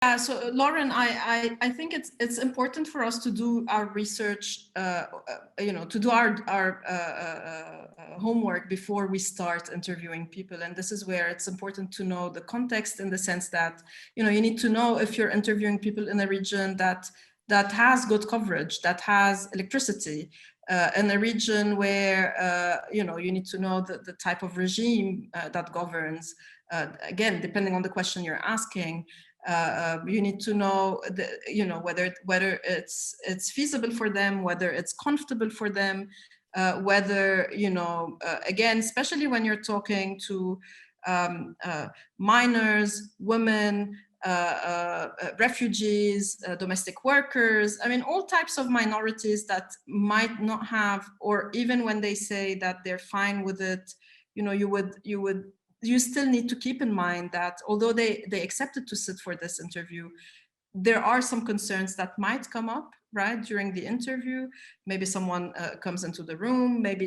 Yeah, so Lauren, I think it's important for us to do our research, to do our homework before we start interviewing people. And this is where it's important to know the context, in the sense that, you need to know if you're interviewing people in a region that has good coverage, that has electricity, in a region where, you need to know the type of regime that governs, again, depending on the question you're asking. You need to know, whether it's feasible for them, whether it's comfortable for them, whether, again, especially when you're talking to minors, women, refugees, domestic workers, I mean, all types of minorities that might not have, or even when they say that they're fine with it, you still need to keep in mind that although they accepted to sit for this interview, there are some concerns that might come up, right, during the interview. Maybe someone comes into the room, maybe,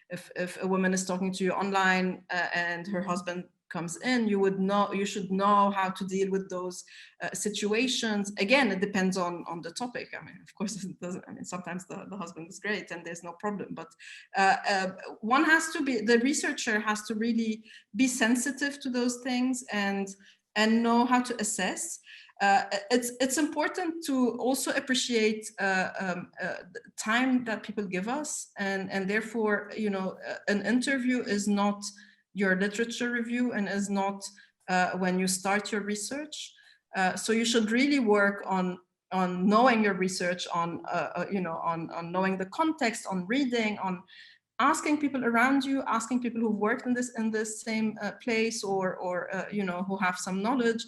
if a woman is talking to you online and her husband comes in, you should know how to deal with those situations. Again, it depends on the topic. I mean, of course, it doesn't. I mean, sometimes the husband is great and there's no problem, but one has to be, the researcher has to really be sensitive to those things and know how to assess. It's important to also appreciate the time that people give us, and therefore, an interview is not your literature review and is not when you start your research. So you should really work on knowing your research, on knowing the context, on reading, on asking people around you, asking people who've worked in this same place, or who have some knowledge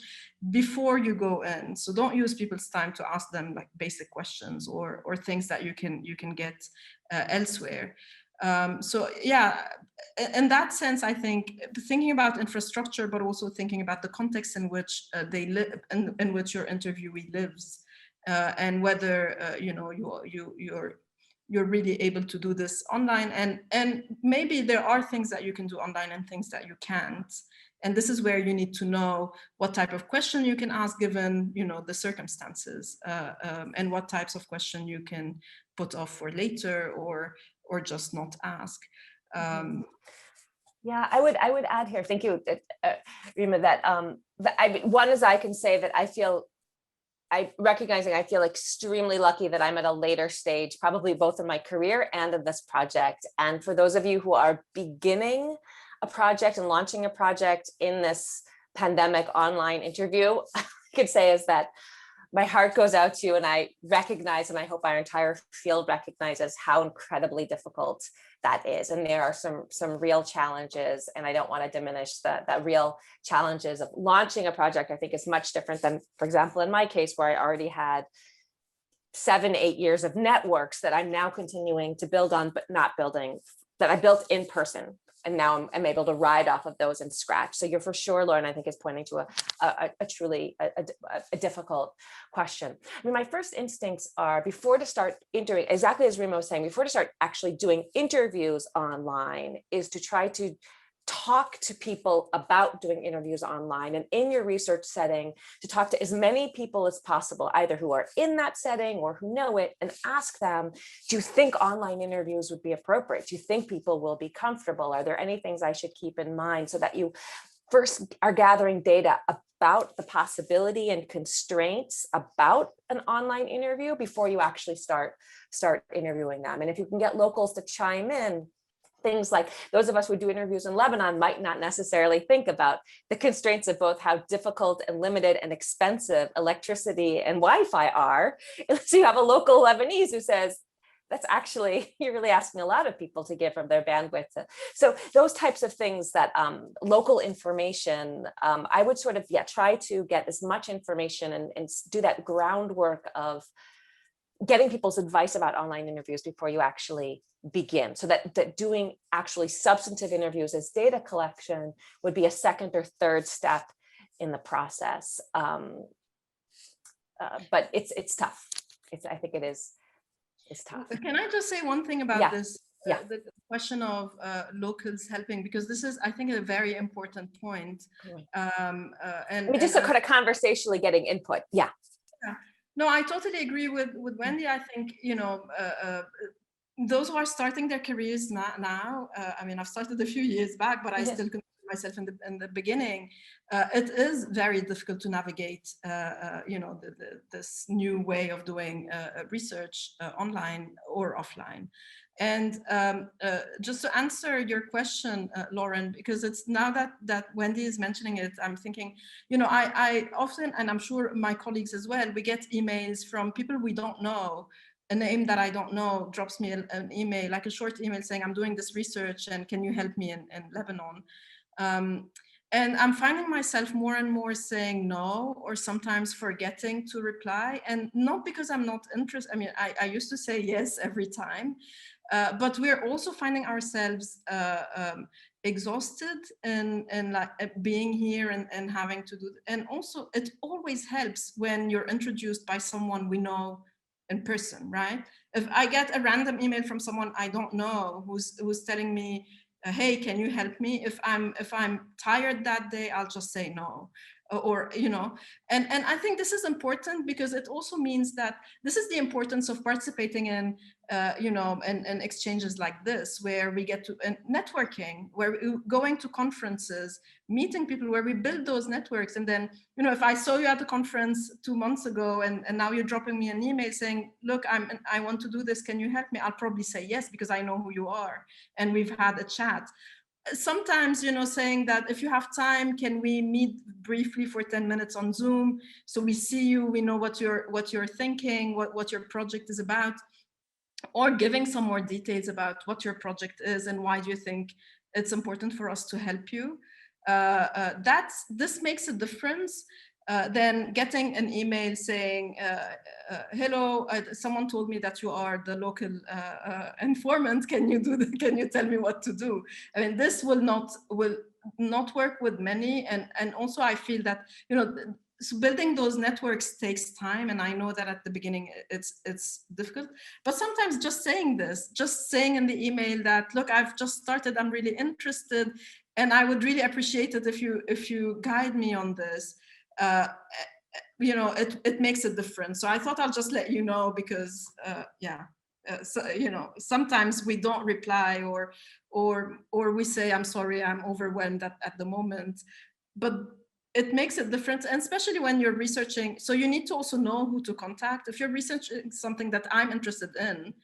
before you go in. So don't use people's time to ask them like basic questions or things that you can get elsewhere. So yeah, in that sense, I think thinking about infrastructure, but also thinking about the context in which they live, in which your interviewee lives, and whether you're really able to do this online, and maybe there are things that you can do online and things that you can't. And this is where you need to know what type of question you can ask given, the circumstances, and what types of question you can put off for later or just not ask. Yeah, I would add here. Thank you, Rima. One is I can say that I feel extremely lucky that I'm at a later stage, probably both in my career and in this project. And for those of you who are beginning a project and launching a project in this pandemic online interview, I could say is that my heart goes out to you, and I recognize, and I hope our entire field recognizes how incredibly difficult that is. And there are some real challenges, and I don't want to diminish the real challenges of launching a project. I think is much different than, for example, in my case, where I already had 7-8 years of networks that I'm now continuing to build on, but not building, that I built in person. And now I'm able to ride off of those and scratch. So you're for sure, Lauren, I think is pointing to a truly difficult question. I mean, my first instincts are, before to start interviewing, exactly as Rima was saying, before to start actually doing interviews online, is to try to talk to people about doing interviews online, and in your research setting, to talk to as many people as possible, either who are in that setting or who know it, and ask them, do you think online interviews would be appropriate? Do you think people will be comfortable? Are there any things I should keep in mind? So that you first are gathering data about the possibility and constraints about an online interview before you actually start interviewing them. And if you can get locals to chime in, things like those of us who do interviews in Lebanon might not necessarily think about the constraints of both how difficult and limited and expensive electricity and Wi-Fi are. Unless you have a local Lebanese who says, that's actually, you're really asking a lot of people to give from their bandwidth. So those types of things, that local information, I would sort of, try to get as much information and do that groundwork of getting people's advice about online interviews before you actually begin, so that doing actually substantive interviews as data collection would be a second or third step in the process. But it's tough. I think it's tough. Can I just say one thing about this the question of locals helping, because this is, I think, a very important point. And we just kind of conversationally getting input. Yeah. No, I totally agree with Wendy. I think, you know, those who are starting their careers now, I mean, I've started a few years back, but I still consider myself in the beginning. It is very difficult to navigate, you know, this new way of doing research online or offline. And just to answer your question, Lauren, because it's now that Wendy is mentioning it, I'm thinking, you know, I often, and I'm sure my colleagues as well, we get emails from people we don't know. A name that I don't know drops me an email, like a short email saying, I'm doing this research and can you help me in Lebanon? And I'm finding myself more and more saying no, or sometimes forgetting to reply. And not because I'm not interested. I mean, I used to say yes every time, but we're also finding ourselves exhausted and like being here and having to do. And also, it always helps when you're introduced by someone we know in person, right? If I get a random email from someone I don't know who's telling me, hey, can you help me? If I'm tired that day, I'll just say no. Or, you know, and I think this is important because it also means that this is the importance of participating in, you know, and exchanges like this, where we get to networking, where we're going to conferences, meeting people, where we build those networks. And then, you know, if I saw you at the conference 2 months ago and now you're dropping me an email saying, look, I want to do this, can you help me? I'll probably say yes, because I know who you are and we've had a chat. Sometimes, you know, saying that if you have time, can we meet briefly for 10 minutes on Zoom? So we see you, we know what you're thinking, what your project is about, or giving some more details about what your project is and why do you think it's important for us to help you. This makes a difference than getting an email saying, hello, someone told me that you are the local informant. Can you tell me what to do? I mean, this will not work with many. And also I feel that, you know, so building those networks takes time. And I know that at the beginning it's difficult, but sometimes just saying in the email that, look, I've just started, I'm really interested, and I would really appreciate it if you guide me on this. You know, it makes a difference. So I thought I'll just let you know, because so, you know, sometimes we don't reply or we say, I'm sorry, I'm overwhelmed at the moment, but it makes a difference. And especially when you're researching, so you need to also know who to contact. If you're researching something that I'm interested in,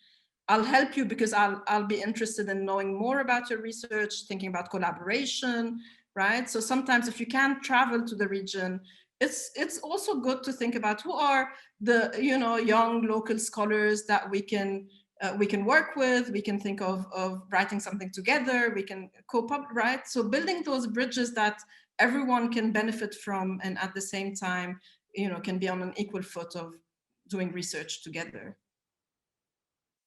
I'll help you because I'll be interested in knowing more about your research, thinking about collaboration, right? So sometimes if you can't travel to the region, it's also good to think about who are the, you know, young local scholars that we can work with. We can think of writing something together. We can co-publish, right? So building those bridges that everyone can benefit from, and at the same time, you know, can be on an equal foot of doing research together.